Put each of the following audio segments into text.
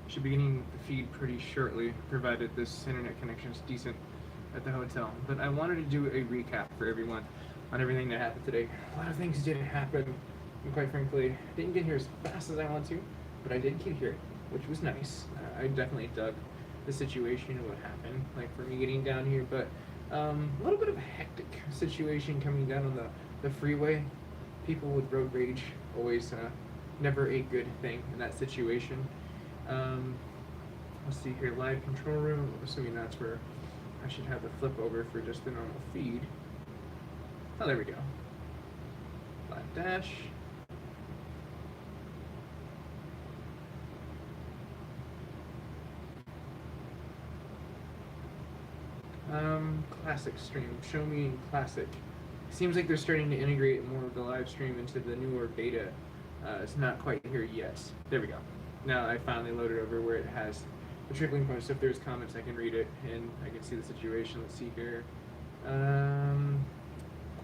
Should be getting the feed pretty shortly, provided this internet connection is decent at the hotel. But I wanted to do a recap for everyone on everything that happened today. A lot of things didn't happen, and quite frankly, didn't get here as fast as I want to, but I did get here, which was nice. I definitely dug the situation and what happened, like for me getting down here, but a little bit of a hectic situation coming down on the freeway. People with road rage always never a good thing in that situation. Um, let's see here, live control room. Assuming that's where I should have the flip over for just the normal feed. Oh, there we go. Live dash. Classic stream. Show me classic. Seems like they're starting to integrate more of the live stream into the newer beta. It's not quite here yet. There we go. Now I finally loaded over where it has the trickling point. So if there's comments, I can read it and I can see the situation. Let's see here.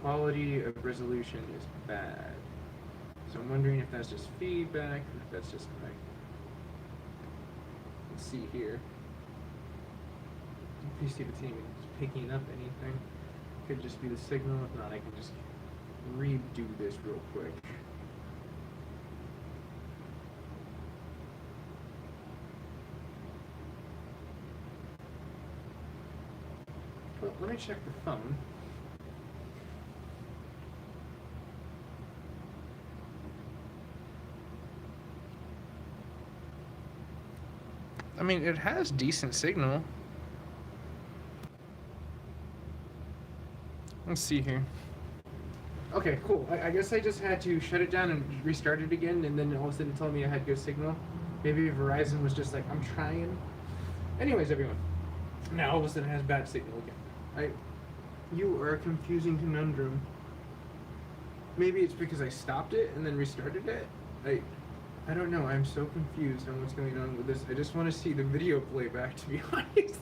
Quality of resolution is bad. So I'm wondering if that's just feedback or if that's just like. Let's see here. PC the team is picking up anything. Could just be the signal. If not, I can just redo this real quick. Well, let me check the phone. I mean, it has decent signal. Let's see here. Okay, cool. I guess I just had to shut it down and restart it again, and then all of a sudden it told me I had good signal. Maybe Verizon was just like, I'm trying. Anyways, everyone. Now all of a sudden it has bad signal again. You are a confusing conundrum. Maybe it's because I stopped it and then restarted it. I don't know. I'm so confused on what's going on with this. I just want to see the video playback, to be honest.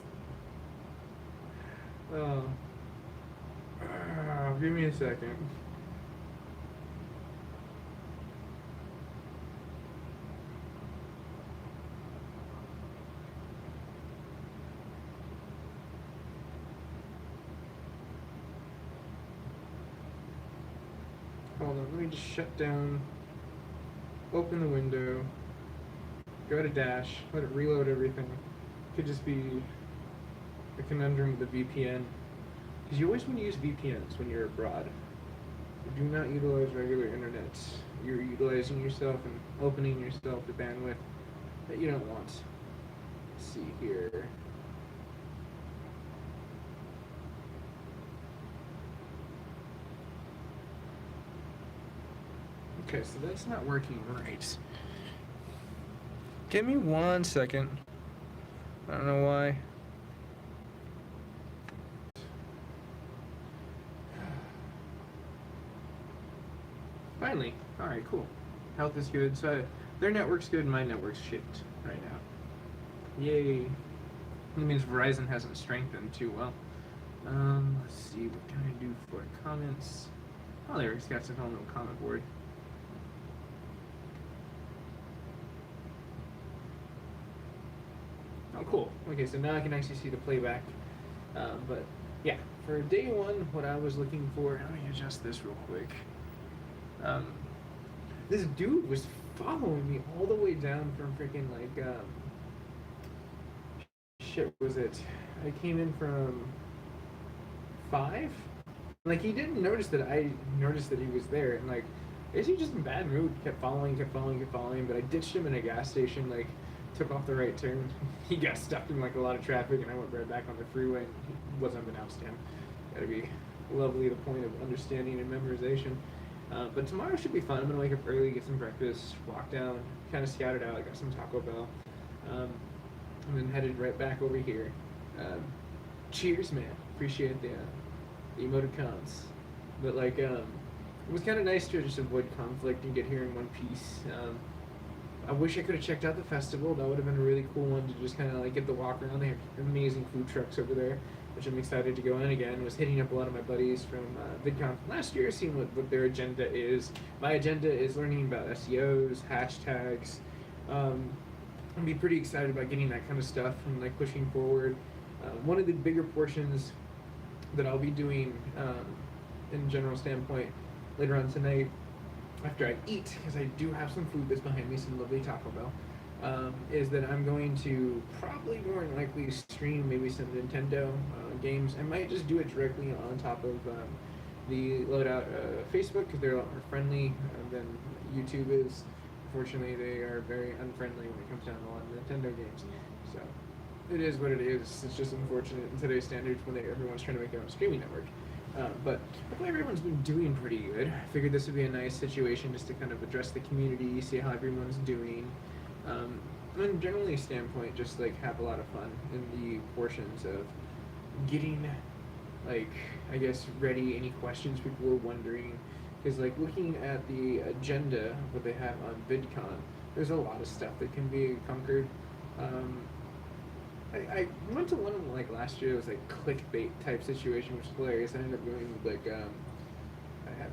Give me a second. Hold on, let me just shut down, open the window, go to dash, let it reload everything. Could just be a conundrum with the VPN. Because you always want to use VPNs when you're abroad. You do not utilize regular internet. You're utilizing yourself and opening yourself to bandwidth that you don't want. Let's see here. Okay, so that's not working right. Give me 1 second. I don't know why. Finally. Alright, cool. Health is good. So their network's good and my network's shit right now. Yay. That means Verizon hasn't strengthened too well. Let's see, what can I do for comments? Oh, there, he's got some whole new comment board. Oh, cool. Okay, so now I can actually see the playback. But yeah, for day one, what I was looking for, let me adjust this real quick. This dude was following me all the way down from freaking like, shit was it? I came in from 5? Like, he didn't notice that I noticed that he was there, and like, is he just in bad mood? Kept following, but I ditched him in a gas station, like, took off the right turn. He got stuck in like a lot of traffic, and I went right back on the freeway, and he wasn't unbeknownst to him. Gotta be lovely, the point of understanding and memorization. But tomorrow should be fun. I'm gonna wake up early, get some breakfast, walk down, kind of scout it out. I got some Taco Bell, and then headed right back over here. Cheers, man. Appreciate the emoticons. But like, it was kind of nice to just avoid conflict and get here in one piece. I wish I could have checked out the festival. That would have been a really cool one to just kind of like get the walk around. They have amazing food trucks over there, which I'm excited to go in again. Was hitting up a lot of my buddies from Vidcon from last year, seeing what their agenda is. My agenda is learning about SEOs, hashtags, I'd be pretty excited about getting that kind of stuff and like pushing forward. One of the bigger portions that I'll be doing in general standpoint later on tonight after I eat, because I do have some food that's behind me, some lovely Taco Bell, is that I'm going to probably more than likely stream maybe some Nintendo games. I might just do it directly on top of the loadout Facebook because they're a lot more friendly than YouTube is. Unfortunately, they are very unfriendly when it comes down to a lot of Nintendo games. So it is what it is. It's just unfortunate in today's standards when everyone's trying to make their own streaming network. But hopefully everyone's been doing pretty good. I figured this would be a nice situation just to kind of address the community, see how everyone's doing. And generally standpoint, just like have a lot of fun in the portions of getting, like, I guess, ready any questions people were wondering. Because like looking at the agenda, what they have on VidCon, there's a lot of stuff that can be conquered. I went to one of them like last year. It was like clickbait type situation, which was hilarious. I ended up going with like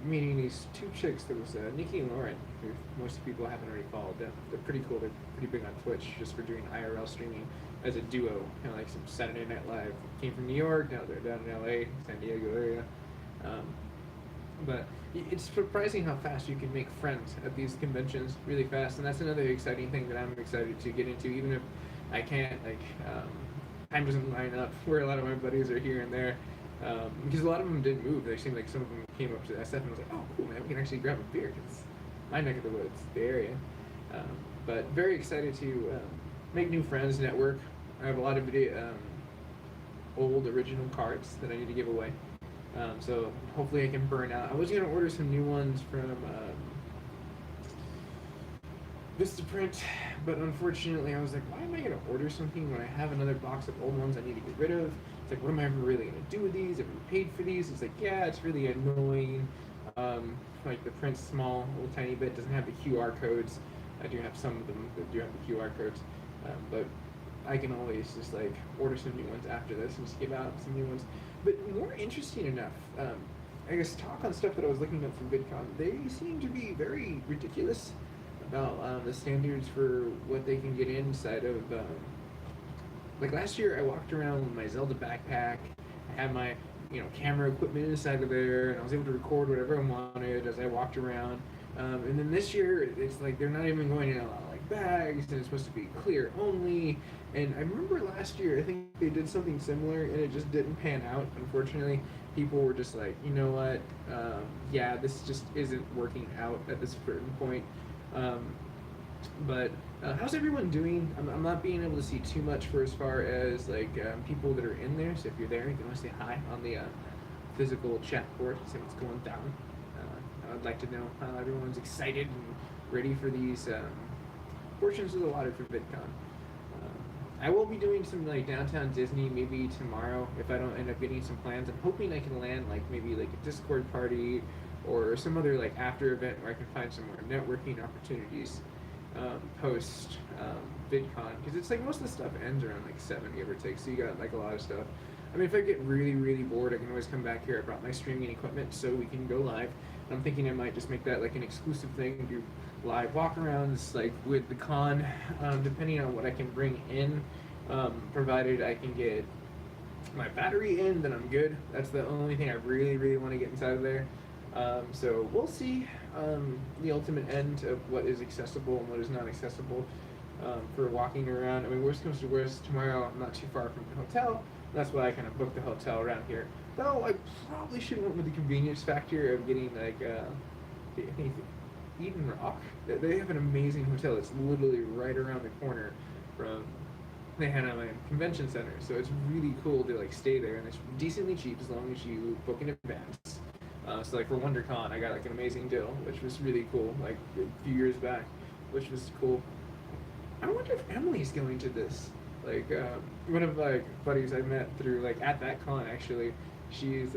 meeting these two chicks. There was Nikki and Lauren, who most people haven't already followed them. They're pretty cool. They're pretty big on Twitch just for doing IRL streaming as a duo, kind of like some Saturday Night Live. Came from New York, now they're down in LA, San Diego area. But it's surprising how fast you can make friends at these conventions really fast, and that's another exciting thing that I'm excited to get into, even if I can't, like, time doesn't line up where a lot of my buddies are here and there, because a lot of them didn't move. They seemed like some of them came up to SF and was like, oh, cool, man, we can actually grab a beer, because my neck of the woods, the area. But very excited to make new friends, network. I have a lot of old original cards that I need to give away. So hopefully I can burn out. I was going to order some new ones from Vistaprint, but unfortunately I was like, why am I going to order something when I have another box of old ones I need to get rid of? It's like, what am I ever really going to do with these? Have you paid for these? It's like, yeah, it's really annoying. Like the print's small, a little tiny bit, doesn't have the QR codes. I do have some of them that do have the QR codes, but I can always just like order some new ones after this and just give out some new ones. But more interesting enough, I guess talk on stuff that I was looking at from VidCon, they seem to be very ridiculous about the standards for what they can get inside of. Like last year, I walked around with my Zelda backpack. I had my camera equipment inside of there, and I was able to record whatever I wanted as I walked around. And then this year, it's like they're not even going in a lot of like bags, and it's supposed to be clear only. And I remember last year, I think they did something similar, and it just didn't pan out. Unfortunately, people were just like, you know what? Yeah, this just isn't working out at this certain point. But how's everyone doing? I'm not being able to see too much for as far as like people that are in there. So if you're there, you can want to say hi on the physical chat board, see what's going down. I'd like to know how everyone's excited and ready for these portions of the water for VidCon. I will be doing some like downtown Disney maybe tomorrow if I don't end up getting some plans. I'm hoping I can land like maybe like a Discord party or some other like after event where I can find some more networking opportunities post VidCon, because it's like most of the stuff ends around like 7 give or take, so you got like a lot of stuff. I mean, if I get really bored, I can always come back here. I brought my streaming equipment so we can go live. I'm thinking I might just make that like an exclusive thing, do live walkarounds like with the con, depending on what I can bring in, provided I can get my battery in, then I'm good. That's the only thing I really want to get inside of there. So we'll see the ultimate end of what is accessible and what is not accessible for walking around. I mean, worst comes to worst, tomorrow I'm not too far from the hotel. That's why I kind of booked the hotel around here. Though I probably should have went with the convenience factor of getting like Eden Rock. They have an amazing hotel. It's literally right around the corner from the Anaheim Convention Center. So it's really cool to like stay there, and it's decently cheap as long as you book in advance. So like for WonderCon, I got like an amazing deal, which was really cool, like a few years back, which was cool. I wonder if Emily's going to this. Like one of my buddies I met through like at that con actually, she's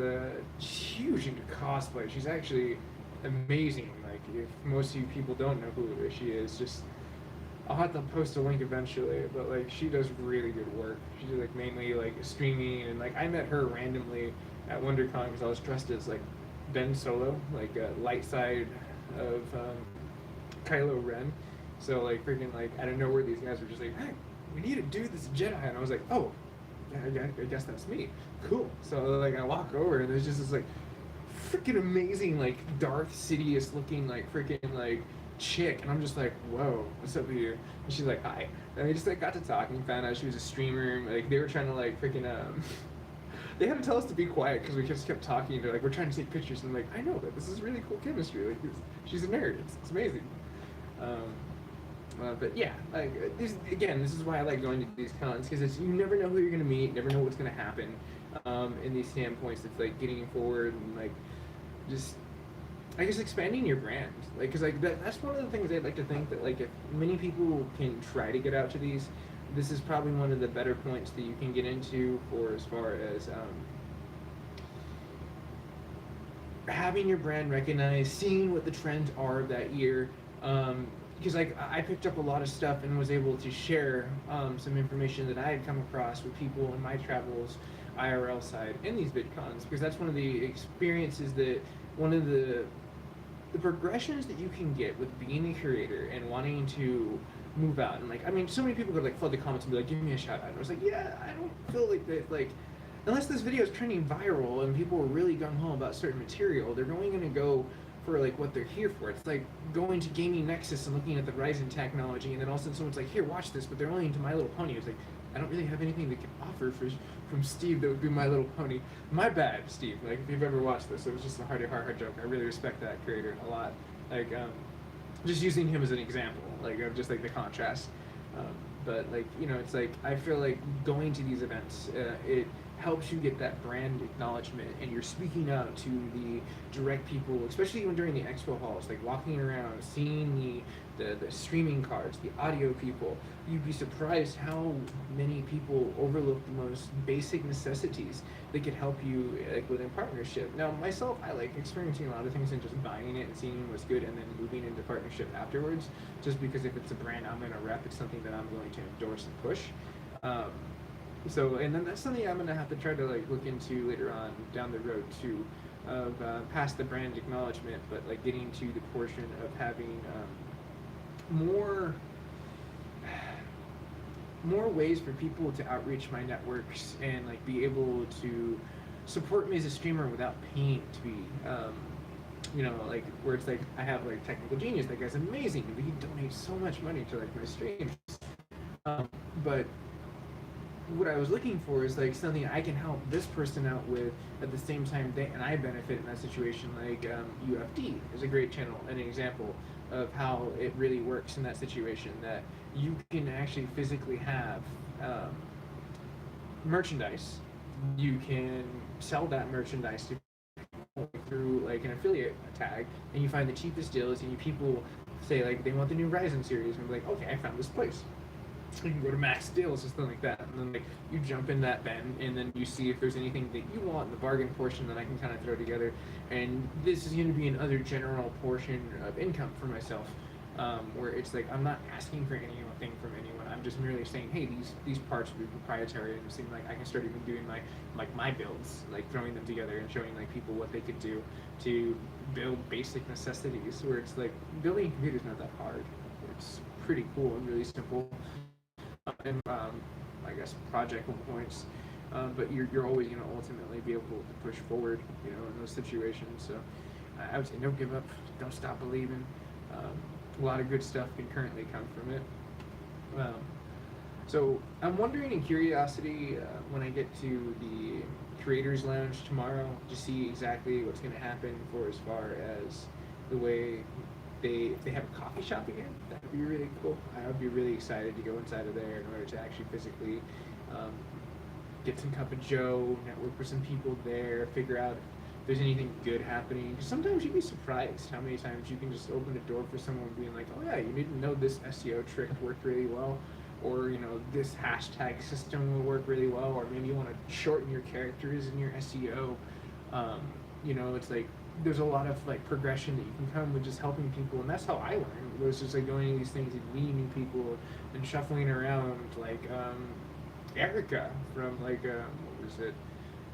huge into cosplay. She's actually amazing. Like if most of you people don't know who she is, just I'll have to post a link eventually. But like she does really good work. She does like mainly like streaming, and like I met her randomly at WonderCon because I was dressed as like Ben Solo, like light side of Kylo Ren. So like freaking like out of nowhere, these guys were just like, hey, we need to do this Jedi, and I was like, oh, yeah, I guess that's me. Cool. So like I walk over and there's just this like freaking amazing like Darth Sidious looking like freaking like chick, and I'm just like, whoa, what's up with you? And she's like, hi. And we just like got to talking, found out she was a streamer. Like they were trying to like freaking they had to tell us to be quiet because we just kept talking. They're like, we're trying to take pictures, and I'm like, I know that this is really cool chemistry. Like she's a nerd. It's amazing. Um, but yeah, like this is why I like going to these cons because you never know who you're gonna meet, never know what's gonna happen. In these standpoints, it's like getting forward and like just I guess expanding your brand, like because like that's one of the things I'd like to think that like if many people can try to get out to these, this is probably one of the better points that you can get into for as far as having your brand recognized, seeing what the trends are of that year. Because like I picked up a lot of stuff and was able to share some information that I had come across with people in my travels, IRL side, in these VidCons. Because that's one of the experiences that one of the progressions that you can get with being a creator and wanting to move out. And like I mean, so many people could like flood the comments and be like, "Give me a shout out." And I was like, "Yeah, I don't feel like that. Like, unless this video is trending viral and people are really gung ho about certain material, they're only going to go for like what they're here for. It's like going to Gaming Nexus and looking at the Ryzen technology, and then all of a sudden someone's like, "Here, watch this," but they're only into My Little Pony. It's like I don't really have anything that can offer from Steve that would be My Little Pony. My bad, Steve. Like if you've ever watched this, it was just a heart joke. I really respect that creator a lot. Like just using him as an example, like of just like the contrast. But like it's like I feel like going to these events, it helps you get that brand acknowledgement, and you're speaking out to the direct people, especially even during the expo halls, like walking around, seeing the streaming cards, the audio people. You'd be surprised how many people overlook the most basic necessities that could help you like within partnership. Now myself, I like experiencing a lot of things and just buying it and seeing what's good and then moving into partnership afterwards, just because if it's a brand I'm going to rep, it's something that I'm going to endorse and push. So, and then that's something I'm gonna have to try to like look into later on down the road too, of past the brand acknowledgement, but like getting to the portion of having more ways for people to outreach my networks and like be able to support me as a streamer without paying to be. Like where it's like I have like Technical Genius, that guy's amazing, but he donates so much money to like my streams, but what I was looking for is like something I can help this person out with at the same time and I benefit in that situation. Like UFD is a great channel, an example of how it really works in that situation, that you can actually physically have merchandise. You can sell that merchandise to people through like an affiliate tag, and you find the cheapest deals, and people say like they want the new Ryzen series, and be like, okay, I found this place. You can go to Max Deals or something like that, and then like you jump in that bin, and then you see if there's anything that you want in the bargain portion that I can kind of throw together. And this is going to be another general portion of income for myself, where it's like I'm not asking for anything from anyone. I'm just merely saying, hey, these parts will be proprietary, and it seems like I can start even doing my builds, like throwing them together and showing like people what they could do to build basic necessities. Where it's like building a computer is not that hard. It's pretty cool and really simple. And I guess project points, but you're always going to ultimately be able to push forward, in those situations. So I would say don't give up, don't stop believing. A lot of good stuff can currently come from it. So I'm wondering in curiosity when I get to the Creators Lounge tomorrow to see exactly what's going to happen for as far as the way if they have a coffee shop again, that would be really cool. I would be really excited to go inside of there in order to actually physically get some cup of joe, network with some people there, figure out if there's anything good happening. Because sometimes you'd be surprised how many times you can just open a door for someone being like, oh yeah, you didn't know this SEO trick worked really well, or this hashtag system will work really well, or maybe you want to shorten your characters in your SEO. It's like there's a lot of like progression that you can come with just helping people, and that's how I learned. It was just like going to these things and meeting new people and shuffling around like Erica from like what was it?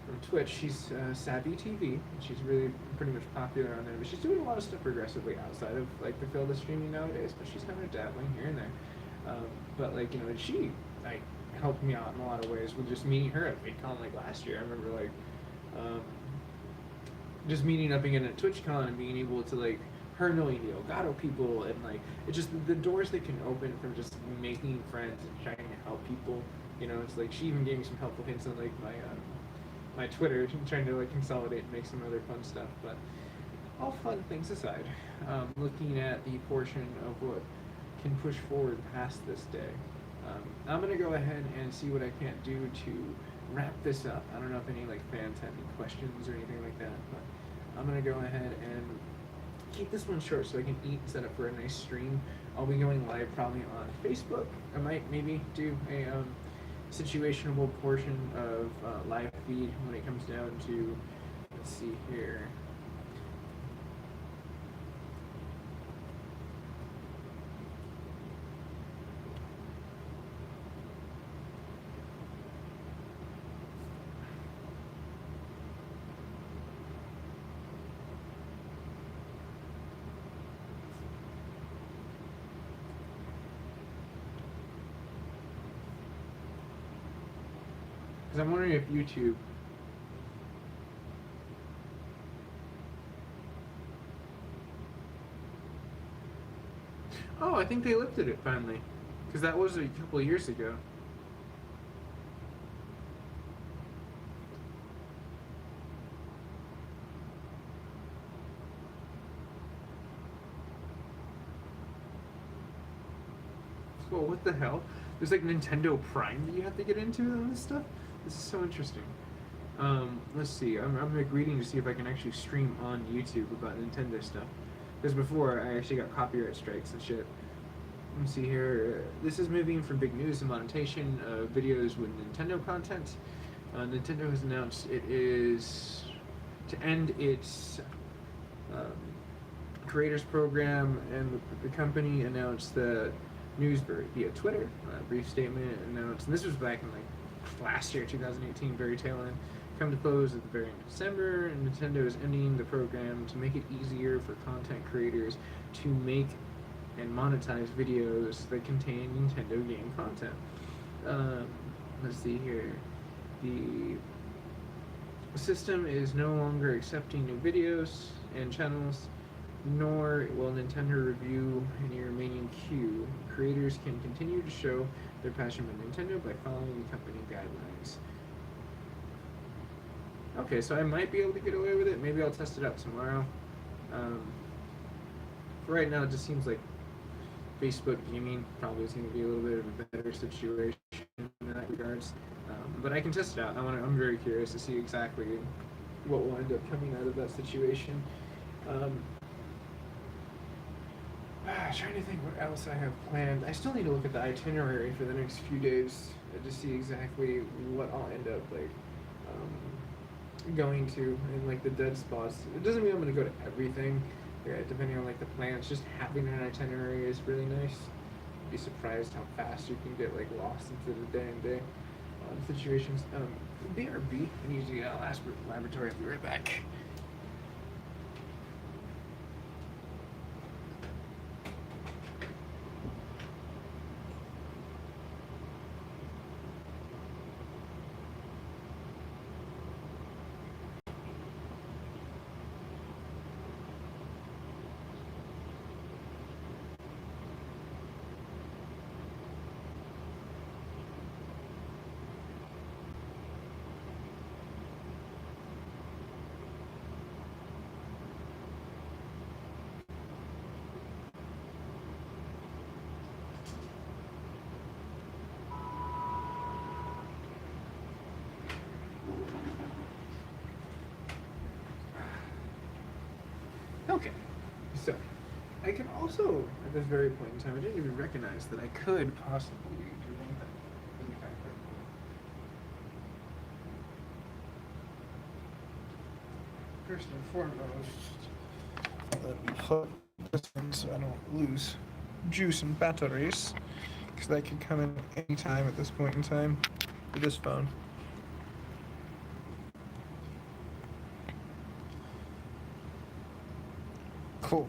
from Twitch. She's Savvy TV, and she's really pretty much popular on there. But she's doing a lot of stuff progressively outside of like the field of streaming nowadays. But she's kind of dabbling here and there. But like she like helped me out in a lot of ways with just meeting her at Vidcon like last year. I remember like just meeting up again at TwitchCon and being able to like her knowing the Elgato people and like it's just the doors that can open from just making friends and trying to help people. It's like she even gave me some helpful hints on like my Twitter, trying to like consolidate and make some other fun stuff. But all fun things aside, looking at the portion of what can push forward past this day, I'm gonna go ahead and see what I can't do to wrap this up. I don't know if any like fans have any questions or anything like that, but I'm gonna go ahead and keep this one short so I can eat and set up for a nice stream. I'll be going live probably on Facebook. I might maybe do a situationable portion of live feed when it comes down to, let's see here. I'm wondering if YouTube. Oh, I think they lifted it finally, because that was a couple of years ago. Well, what the hell? There's like Nintendo Prime that you have to get into on this stuff. This is so interesting. Let's see. I'm like reading to see if I can actually stream on YouTube about Nintendo stuff. Because before I actually got copyright strikes and shit. Let me see here. This is moving from big news and monetization of videos with Nintendo content. Nintendo has announced it is to end its creators program, and the company announced that news via Twitter. A brief statement announced, and this was back in like last year, 2018, very tail end, come to close at the very end of December, and Nintendo is ending the program to make it easier for content creators to make and monetize videos that contain Nintendo game content. Let's see here. The system is no longer accepting new videos and channels, nor will Nintendo review any remaining queue. Creators can continue to show their passion for Nintendo by following the company guidelines. Okay, so I might be able to get away with it. Maybe I'll test it out tomorrow. For right now, it just seems like Facebook gaming probably is going to be a little bit of a better situation in that regards. But I can test it out. I'm very curious to see exactly what will end up coming out of that situation. Trying to think what else I have planned. I still need to look at the itinerary for the next few days to see exactly what I'll end up like going to and like the dead spots. It doesn't mean I'm going to go to everything. Depending on like the plans, just having an itinerary is really nice. You'd be surprised how fast you can get like lost into the day and day situations. BRB. I need to get out last laboratory. I'll be right back. Okay, so I can also, at this very point in time, I didn't even recognize that I could possibly be doing that. First and foremost, let me plug this in so I don't lose juice and batteries, because that could come in any time at this point in time with this phone. Cool.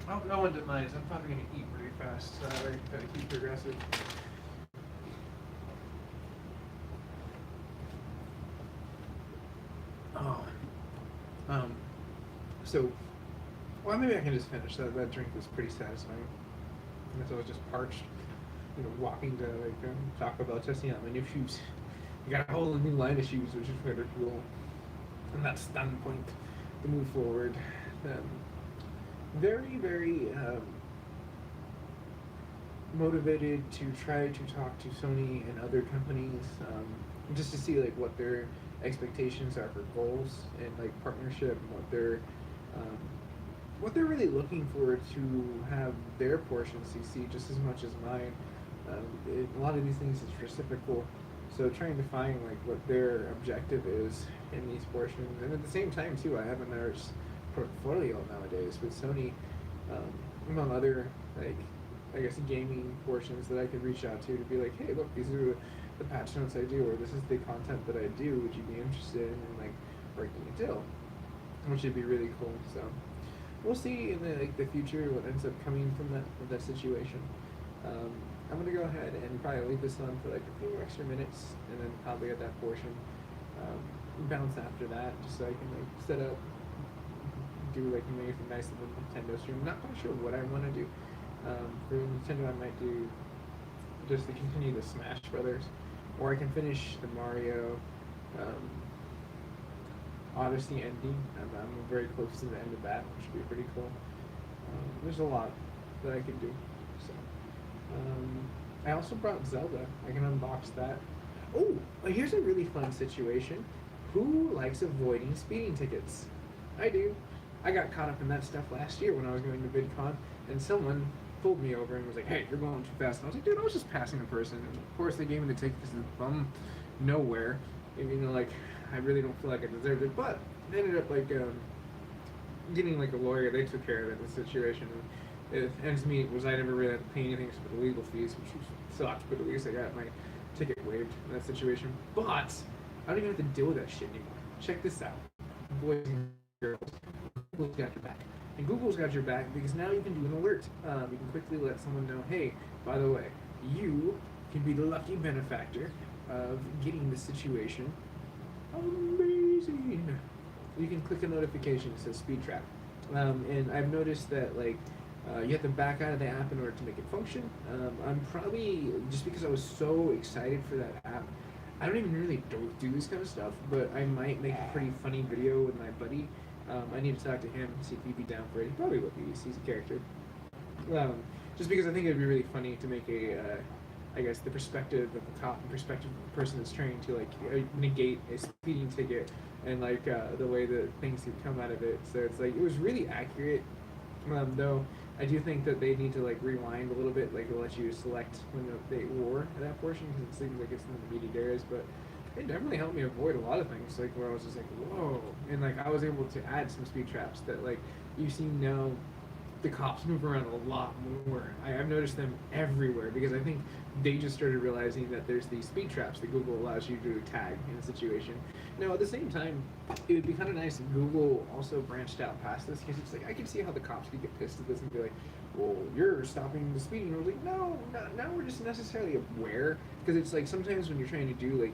Oh, no one denies. I'm probably gonna eat pretty fast, so I gotta keep progressive. Oh, um, so, well, maybe I can just finish. That drink was pretty satisfying. I guess I was just parched, walking to Taco Bell, testing out my new shoes. I got a whole new line of shoes, which is really cool. From that standpoint, to move forward, um, very, very motivated to try to talk to Sony and other companies, just to see like what their expectations are for goals and like partnership, and um, what they're really looking for to have their portion CC just as much as mine. A lot of these things is reciprocal, so trying to find like what their objective is in these portions, and at the same time too, I have a nice portfolio nowadays with Sony, among other like I guess gaming portions that I could reach out to be like, hey, look, these are the patch notes I do, or this is the content that I do. Would you be interested in like working a deal? Which would be really cool. So we'll see in the future what ends up coming from that situation. I'm gonna go ahead and probably leave this on for like a few extra minutes, and then probably at that portion bounce after that, just so I can like set up, do like maybe some nice little Nintendo stream. I'm not quite sure what I want to do. For Nintendo, I might do just to continue the Smash Brothers, or I can finish the Mario Odyssey ending. I'm very close to the end of that, which would be pretty cool. There's a lot that I can do. So I also brought Zelda. I can unbox that. Oh, here's a really fun situation. Who likes avoiding speeding tickets? I do. I got caught up in that stuff last year when I was going to Vidcon, and someone pulled me over and was like, hey, you're going too fast. And I was like, dude, I was just passing a person. And of course, they gave me the ticket from nowhere. And, like, I really don't feel like I deserved it. But I ended up, like, getting, like, a lawyer. They took care of it, the situation. And it ends me was I never really had to pay anything for the legal fees, which sucked. But at least I got my ticket waived in that situation. But I don't even have to deal with that shit anymore. Check this out, boys and girls. Google's got your back. And Google's got your back because now you can do an alert. You can quickly let someone know, hey, by the way, you can be the lucky benefactor of getting the situation amazing. You can click a notification that says speed trap. And I've noticed that like you have to back out of the app in order to make it function. I'm probably, just because I was so excited for that app, I don't even really do this kind of stuff, but I might make a pretty funny video with my buddy. I need to talk to him, see if he'd be down for it. He probably would be, he's a character. Just because I think it'd be really funny to make I guess, the perspective of the cop and perspective of the person that's trying to, like, negate a speeding ticket, and, like, the way that things could come out of it. So it's, like, it was really accurate, though I do think that they need to, like, rewind a little bit, like, they'll let you select when they wore that portion, because it seems like it's in the immediate areas, but it definitely helped me avoid a lot of things, like, where I was just like, whoa, and, like, I was able to add some speed traps that, like, you see now the cops move around a lot more. I've noticed them everywhere because I think they just started realizing that there's these speed traps that Google allows you to tag in a situation. Now, at the same time, it would be kind of nice if Google also branched out past this, because it's like I can see how the cops could get pissed at this and be like, well, you're stopping the speeding. And I was like, no, now we're just necessarily aware, because it's like sometimes when you're trying to do, like,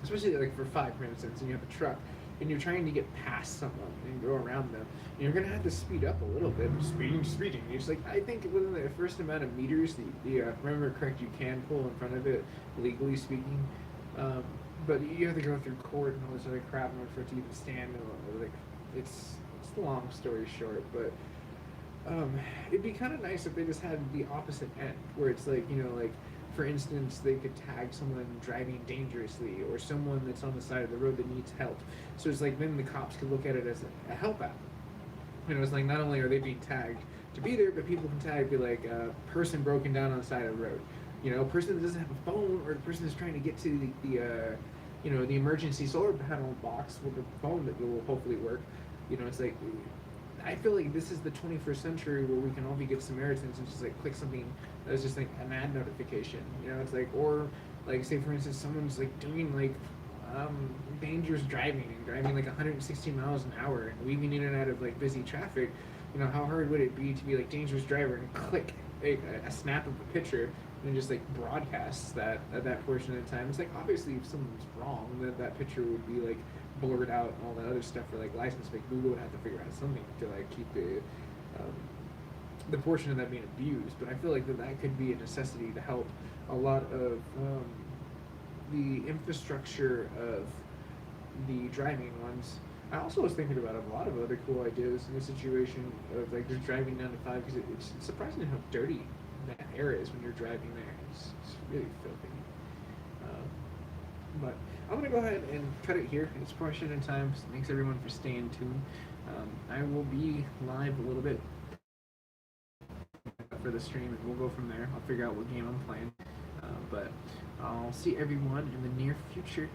especially like for five, for instance, and you have a truck, and you're trying to get past someone and go around them, and you're gonna have to speed up a little bit. Speeding. You're just like, I think within the first amount of meters, if I remember correct, you can pull in front of it, legally speaking. But you have to go through court and all this other crap in order for it to even stand. Like, it's a long story short, but it'd be kind of nice if they just had the opposite end, where it's like, like, for instance, they could tag someone driving dangerously, or someone that's on the side of the road that needs help. So it's like then the cops could look at it as a help app. It's like not only are they being tagged to be there, but people can tag, be like, person broken down on the side of the road. A person that doesn't have a phone, or the person that's trying to get to the emergency solar panel box with a phone that will hopefully work. It's like, I feel like this is the 21st century where we can all be good Samaritans and just like click something that's just like an ad notification. It's like, or like, say for instance, someone's like doing like dangerous driving and driving like 160 miles an hour and weaving in and out of like busy traffic, how hard would it be to be like dangerous driver and click a snap of a picture and just like broadcasts that at that portion of the time? It's like obviously if someone's wrong, that picture would be like blurred out and all that other stuff for like license plate. Google would have to figure out something to like keep the portion of that being abused. But I feel like that could be a necessity to help a lot of the infrastructure of the driving ones. I also was thinking about a lot of other cool ideas in the situation of like just driving down to 5 because it's surprising how dirty that area is when you're driving there. It's really filthy. But I'm gonna go ahead and cut it here. It's portion in time. Thanks everyone for staying tuned. I will be live a little bit for the stream, and we'll go from there. I'll figure out what game I'm playing. But I'll see everyone in the near future.